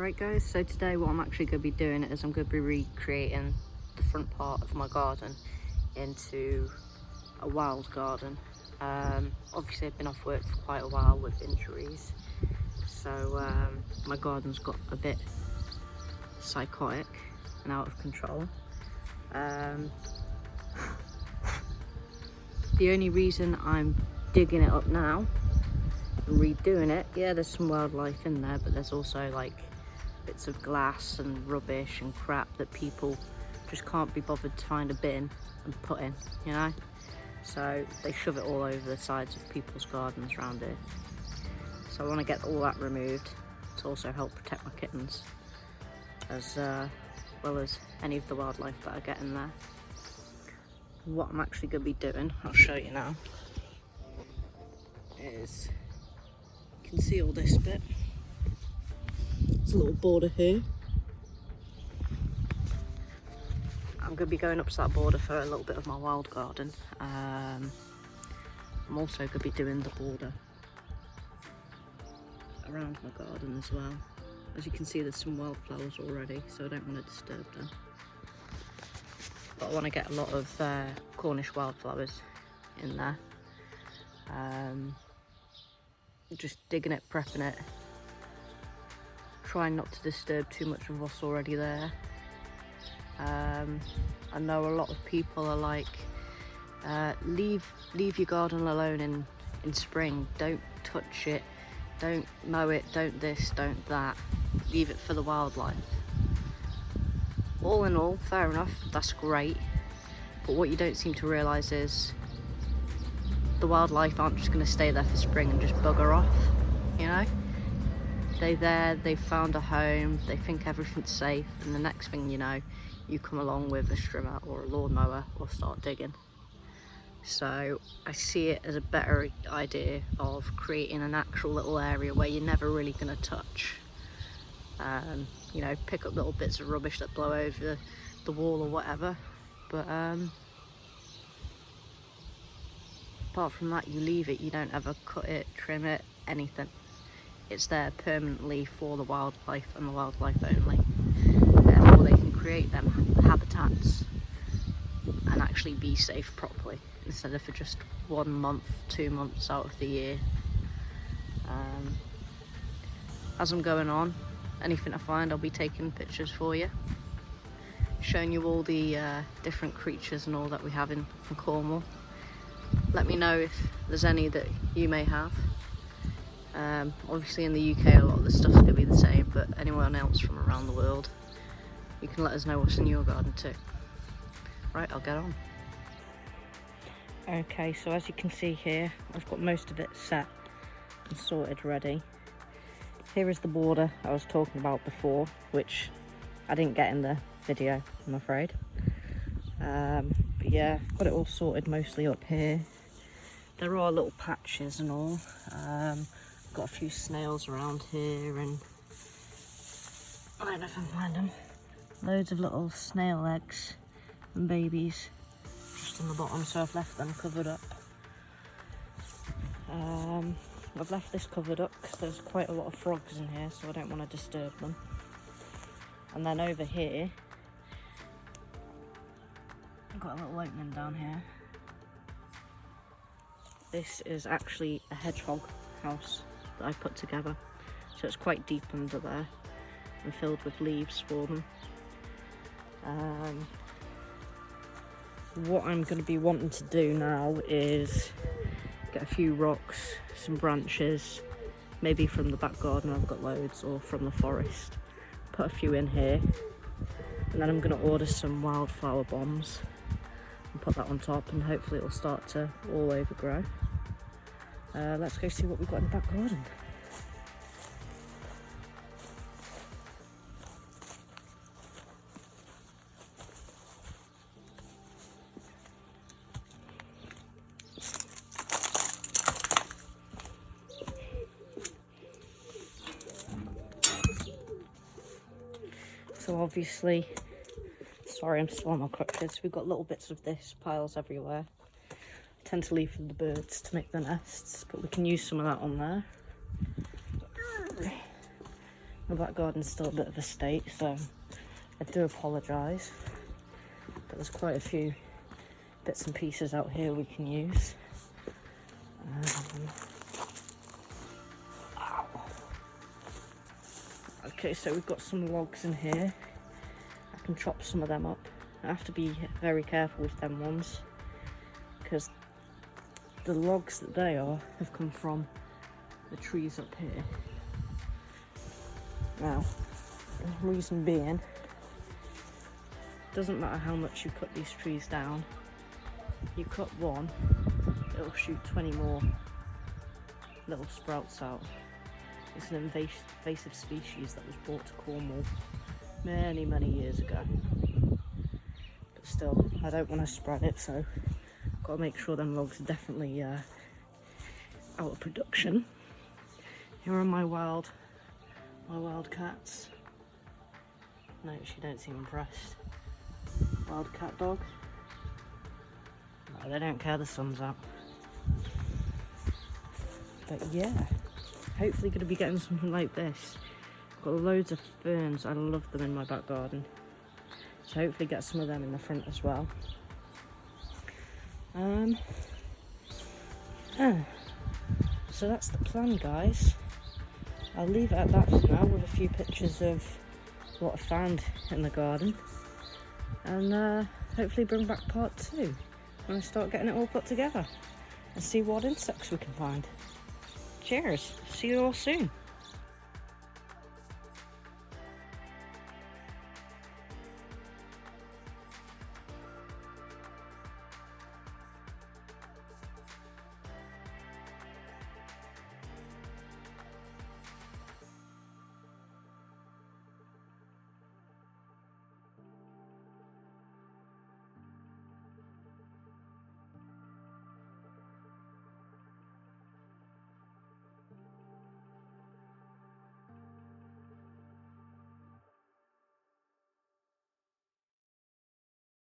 Alright guys, so today what I'm actually going to be doing is I'm going to be recreating the front part of my garden into a wild garden. Obviously I've been off work for quite a while with injuries, so my garden's got a bit psychotic and out of control. The only reason I'm digging it up now and redoing it, yeah, there's some wildlife in there, but there's also like bits of glass and rubbish and crap that people just can't be bothered to find a bin and put in, you know? So they shove it all over the sides of people's gardens around here. So I want to get all that removed to also help protect my kittens, as well as any of the wildlife that I get in there. What I'm actually going to be doing, I'll show you now, is you can see all this bit. There's a little border here. I'm going to be going up to that border for a little bit of my wild garden. I'm also going to be doing the border around my garden as well. As you can see, there's some wildflowers already, so I don't want to disturb them. But I want to get a lot of Cornish wildflowers in there. Just digging it, prepping it, trying not to disturb too much of what's already there. I know a lot of people are like, leave your garden alone in spring, don't touch it, don't mow it, don't this, don't that, leave it for the wildlife. All in all, fair enough, that's great, but what you don't seem to realise is the wildlife aren't just going to stay there for spring and just bugger off, you know? They're there, they've found a home, they think everything's safe, and the next thing you know, you come along with a strimmer or a lawnmower or start digging. So I see it as a better idea of creating an actual little area where you're never really going to touch. You know, pick up little bits of rubbish that blow over the wall or whatever, but apart from that, you leave it, you don't ever cut it, trim it, anything. It's there permanently for the wildlife and the wildlife only. Therefore they can create them habitats and actually be safe properly, instead of for just 1 month, 2 months out of the year. As I'm going on, anything I find I'll be taking pictures for you, showing you all the different creatures and all that we have in Cornwall. Let me know if there's any that you may have. Obviously in the UK a lot of the stuff's going to be the same, but anyone else from around the world, you can let us know what's in your garden too. Right, I'll get on. Okay, so as you can see here, I've got most of it set and sorted ready. Here is the border I was talking about before, which I didn't get in the video, I'm afraid. But yeah, got it all sorted mostly up here. There are little patches and all. Got a few snails around here, and I don't know if I can find them. Loads of little snail eggs and babies just on the bottom, so I've left them covered up. I've left this covered up because there's quite a lot of frogs in here, so I don't want to disturb them. And then over here, I've got a little opening down here. This is actually a hedgehog house that I put together, so it's quite deep under there and filled with leaves for them. What I'm going to be wanting to do now is get a few rocks, some branches, maybe from the back garden, I've got loads, or from the forest, put a few in here, and then I'm going to order some wildflower bombs and put that on top, and hopefully it'll start to all overgrow. Let's go see what we've got in the back garden. So obviously, sorry I'm still on my crutches, we've got little bits of this, piles everywhere. I tend to leave for the birds to make their nests, but we can use some of that on there. My back garden's still a bit of a state, so I do apologise. But there's quite a few bits and pieces out here we can use. Okay, so we've got some logs in here. I can chop some of them up. I have to be very careful with them ones, because the logs that they are have come from the trees up here. Now, the reason being, doesn't matter how much you cut these trees down, you cut one, it'll shoot 20 more little sprouts out. It's an invasive species that was brought to Cornwall many, many years ago. But still, I don't want to spread it, so I've got to make sure them logs are definitely out of production. Here are my wild cats. No, she don't seem impressed. Wild cat dog. No, they don't care the sun's out. But yeah, hopefully going to be getting something like this. Got loads of ferns. I love them in my back garden. So hopefully get some of them in the front as well. So that's the plan, guys. I'll leave it at that for now, with a few pictures of what I found in the garden. And hopefully bring back part 2 when I start getting it all put together and see what insects we can find. Cheers, see you all soon.